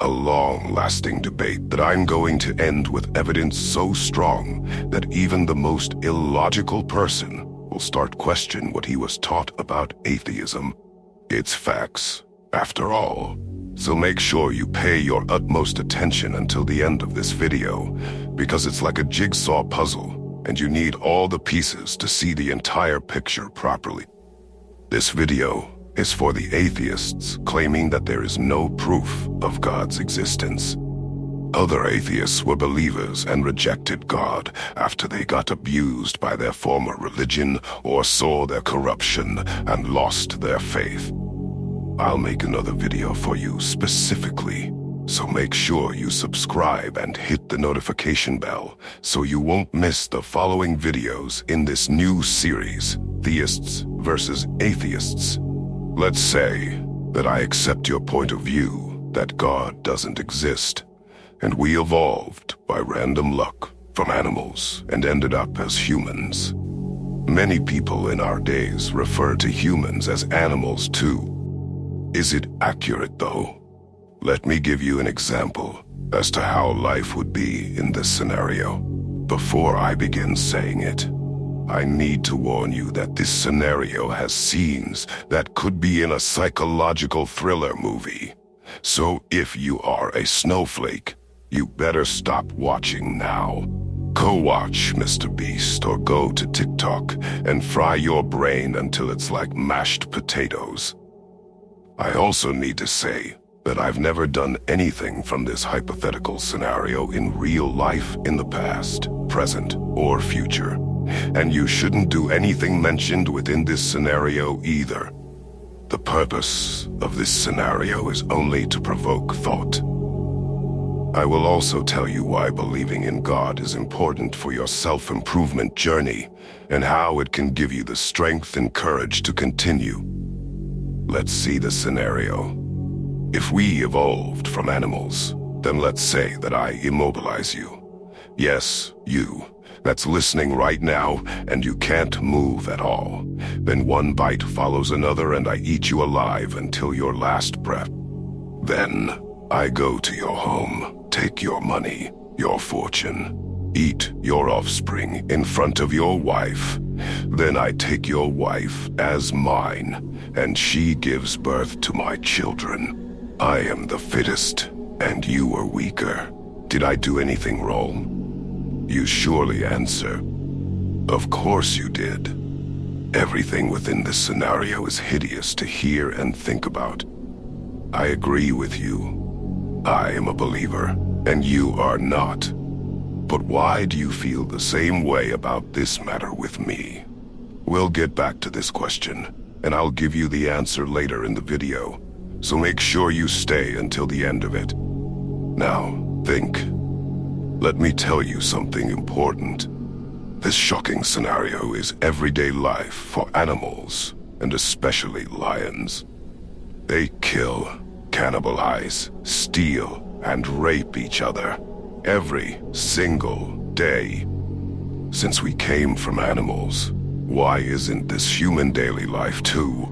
A long-lasting debate that I'm going to end with evidence so strong that even the most illogical person will start questioning what he was taught about atheism. It's facts, after all. So make sure you pay your utmost attention until the end of this video, because it's like a jigsaw puzzle, and you need all the pieces to see the entire picture properly. This video is for the atheists claiming that there is no proof of God's existence. Other atheists were believers and rejected God after they got abused by their former religion or saw their corruption and lost their faith. I'll make another video for you specifically, so make sure you subscribe and hit the notification bell so you won't miss the following videos in this new series, Theists versus Atheists. Let's say that I accept your point of view that God doesn't exist, and we evolved by random luck from animals and ended up as humans. Many people in our days refer to humans as animals too. Is it accurate though? Let me give you an example as to how life would be in this scenario. Before I begin saying it, I need to warn you that this scenario has scenes that could be in a psychological thriller movie. So if you are a snowflake, you better stop watching now. Go watch Mr. Beast or go to TikTok and fry your brain until it's like mashed potatoes. I also need to say that I've never done anything from this hypothetical scenario in real life in the past, present, or future. And you shouldn't do anything mentioned within this scenario either. The purpose of this scenario is only to provoke thought. I will also tell you why believing in God is important for your self-improvement journey and how it can give you the strength and courage to continue. Let's see the scenario. If we evolved from animals, then let's say that I immobilize you. Yes, you. That's listening right now, and you can't move at all. Then one bite follows another, and I eat you alive until your last breath. Then I go to your home, take your money, your fortune, eat your offspring in front of your wife. Then I take your wife as mine, and she gives birth to my children. I am the fittest, and you are weaker. Did I do anything wrong? You surely answer, of course you did. Everything within this scenario is hideous to hear and think about. I agree with you. I am a believer, and you are not. But why do you feel the same way about this matter with me? We'll get back to this question, and I'll give you the answer later in the video, so make sure you stay until the end of it. Now, think. Let me tell you something important. This shocking scenario is everyday life for animals, and especially lions. They kill, cannibalize, steal, and rape each other every single day. Since we came from animals, why isn't this human daily life too?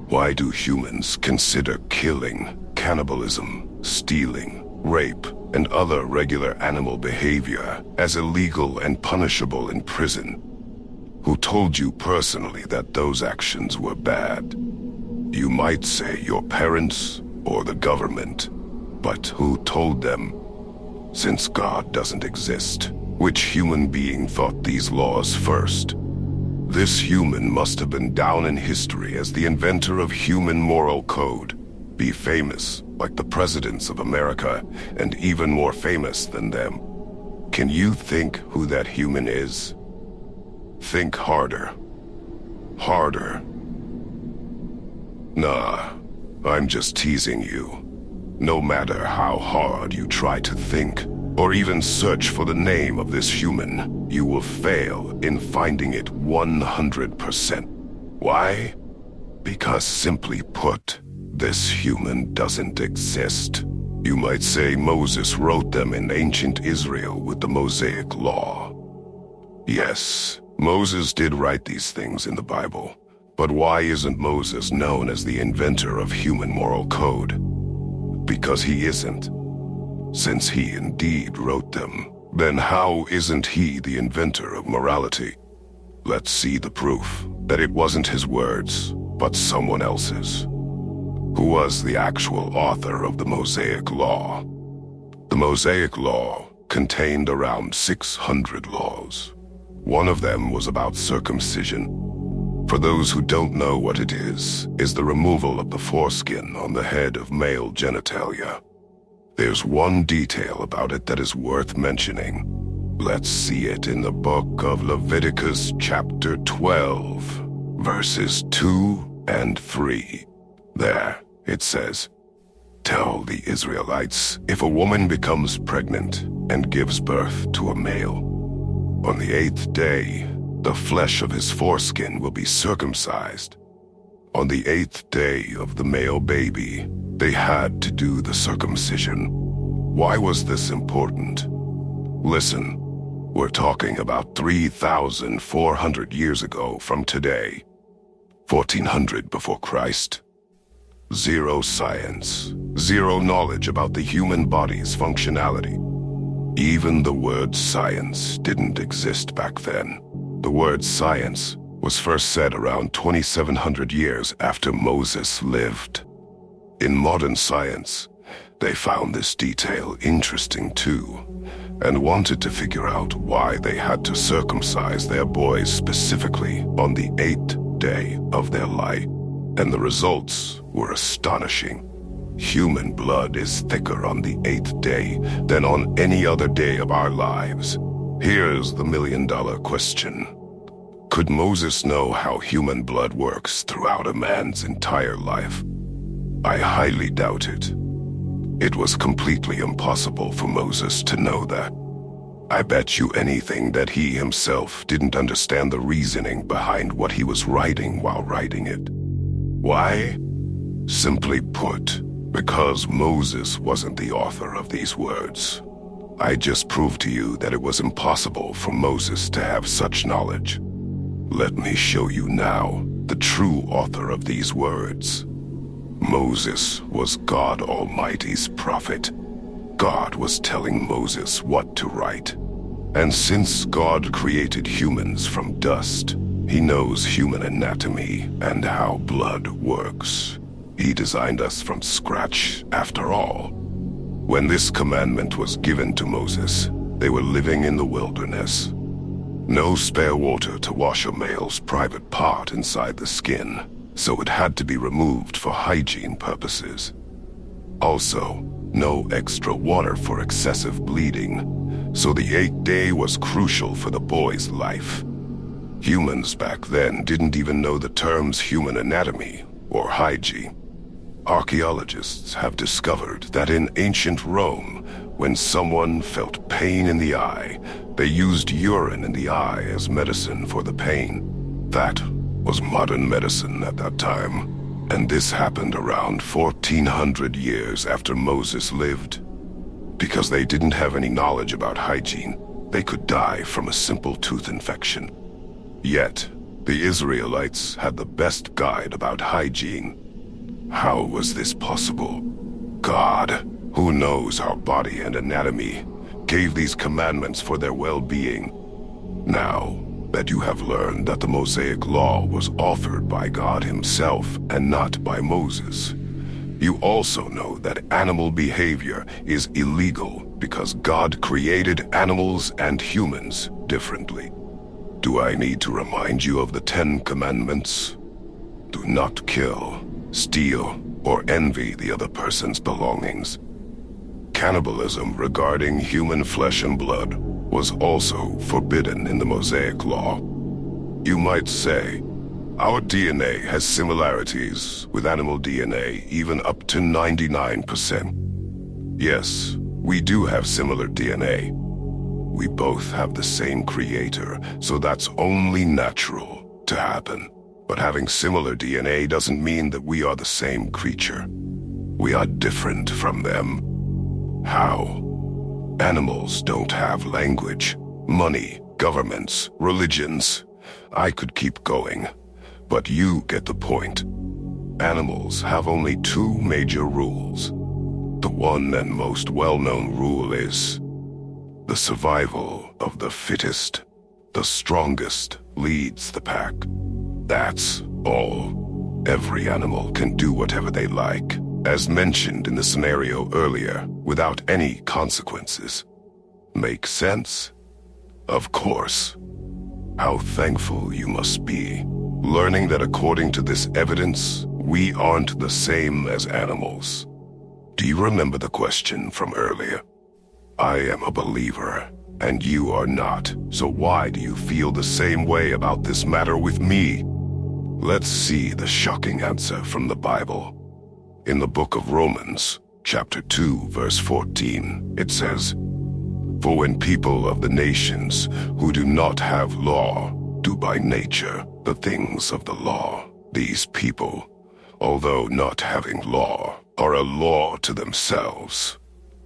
Why do humans consider killing, cannibalism, stealing, rape, and other regular animal behavior as illegal and punishable in prison? Who told you personally that those actions were bad? You might say your parents or the government, but who told them? Since God doesn't exist, which human being thought these laws first? This human must have been down in history as the inventor of human moral code, be famous like the presidents of America, and even more famous than them. Can you think who that human is? Think harder. Harder. Nah, I'm just teasing you. No matter how hard you try to think, or even search for the name of this human, you will fail in finding it 100%. Why? Because simply put, this human doesn't exist. You might say Moses wrote them in ancient Israel with the Mosaic Law. Yes, Moses did write these things in the Bible, but why isn't Moses known as the inventor of human moral code? Because he isn't. Since he indeed wrote them, then how isn't he the inventor of morality? Let's see the proof that it wasn't his words, but someone else's. Who was the actual author of the Mosaic Law? The Mosaic Law contained around 600 laws. One of them was about circumcision. For those who don't know what it is the removal of the foreskin on the head of male genitalia. There's one detail about it that is worth mentioning. Let's see it in the book of Leviticus chapter 12, verses 2 and 3. There, it says, "Tell the Israelites, if a woman becomes pregnant and gives birth to a male, on the 8th day, the flesh of his foreskin will be circumcised. On the 8th day of the male baby, they had to do the circumcision." Why was this important? Listen, we're talking about 3,400 years ago from today. 1400 before Christ. Zero science, zero knowledge about the human body's functionality. Even the word science didn't exist back then. The word science was first said around 2,700 years after Moses lived. In modern science, they found this detail interesting too, and wanted to figure out why they had to circumcise their boys specifically on the 8th day of their life. And the results were astonishing. Human blood is thicker on the 8th day than on any other day of our lives. Here's the million-dollar question. Could Moses know how human blood works throughout a man's entire life? I highly doubt it. It was completely impossible for Moses to know that. I bet you anything that he himself didn't understand the reasoning behind what he was writing while writing it. Why? Simply put, because Moses wasn't the author of these words. I just proved to you that it was impossible for Moses to have such knowledge. Let me show you now the true author of these words. Moses was God Almighty's prophet. God was telling Moses what to write. And since God created humans from dust, he knows human anatomy and how blood works. He designed us from scratch, after all. When this commandment was given to Moses, they were living in the wilderness. No spare water to wash a male's private part inside the skin, so it had to be removed for hygiene purposes. Also, no extra water for excessive bleeding, so the 8th day was crucial for the boy's life. Humans back then didn't even know the terms human anatomy or hygiene. Archaeologists have discovered that in ancient Rome, when someone felt pain in the eye, they used urine in the eye as medicine for the pain. That was modern medicine at that time, and this happened around 1,400 years after Moses lived. Because they didn't have any knowledge about hygiene, they could die from a simple tooth infection. Yet, the Israelites had the best guide about hygiene. How was this possible? God, who knows our body and anatomy, gave these commandments for their well-being. Now that you have learned that the Mosaic Law was authored by God himself and not by Moses, you also know that animal behavior is illegal because God created animals and humans differently. Do I need to remind you of the 10 Commandments? Do not kill, steal, or envy the other person's belongings. Cannibalism regarding human flesh and blood was also forbidden in the Mosaic Law. You might say, our DNA has similarities with animal DNA even up to 99%. Yes, we do have similar DNA. We both have the same creator, so that's only natural to happen. But having similar DNA doesn't mean that we are the same creature. We are different from them. How? Animals don't have language, money, governments, religions. I could keep going, but you get the point. Animals have only 2 major rules. The one and most well-known rule is the survival of the fittest. The strongest leads the pack. That's all. Every animal can do whatever they like, as mentioned in the scenario earlier, without any consequences. Make sense? Of course. How thankful you must be, learning that according to this evidence, we aren't the same as animals. Do you remember the question from earlier? I am a believer, and you are not, so why do you feel the same way about this matter with me? Let's see the shocking answer from the Bible. In the book of Romans, chapter 2, verse 14, it says, "For when people of the nations who do not have law do by nature the things of the law, these people, although not having law, are a law to themselves."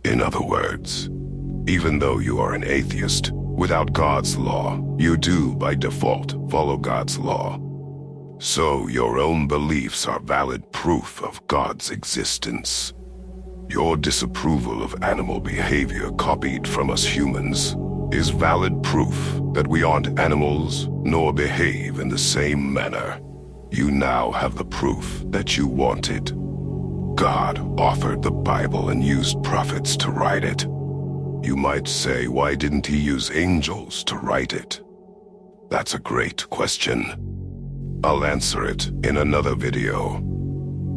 In other words, even though you are an atheist, without God's law, you do by default follow God's law. So your own beliefs are valid proof of God's existence. Your disapproval of animal behavior copied from us humans is valid proof that we aren't animals nor behave in the same manner. You now have the proof that you wanted. God authored the Bible and used prophets to write it. You might say, why didn't he use angels to write it? That's a great question. I'll answer it in another video.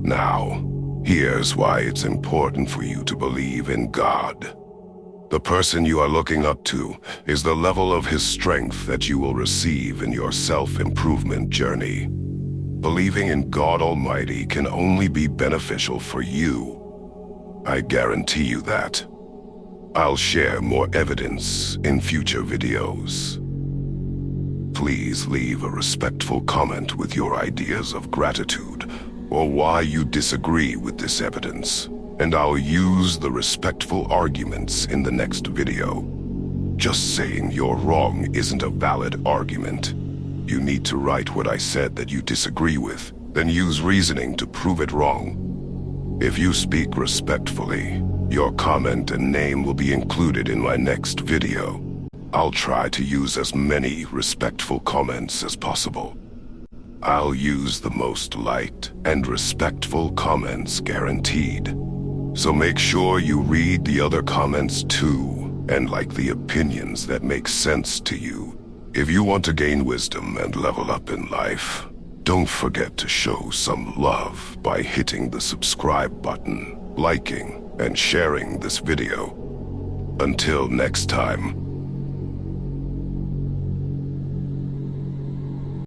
Now, here's why it's important for you to believe in God. The person you are looking up to is the level of his strength that you will receive in your self-improvement journey. Believing in God Almighty can only be beneficial for you. I guarantee you that. I'll share more evidence in future videos. Please leave a respectful comment with your ideas of gratitude or why you disagree with this evidence, and I'll use the respectful arguments in the next video. Just saying you're wrong isn't a valid argument. You need to write what I said that you disagree with, then use reasoning to prove it wrong. If you speak respectfully, your comment and name will be included in my next video. I'll try to use as many respectful comments as possible. I'll use the most liked and respectful comments guaranteed. So make sure you read the other comments too, and like the opinions that make sense to you. If you want to gain wisdom and level up in life, don't forget to show some love by hitting the subscribe button, liking, and sharing this video. Until next time.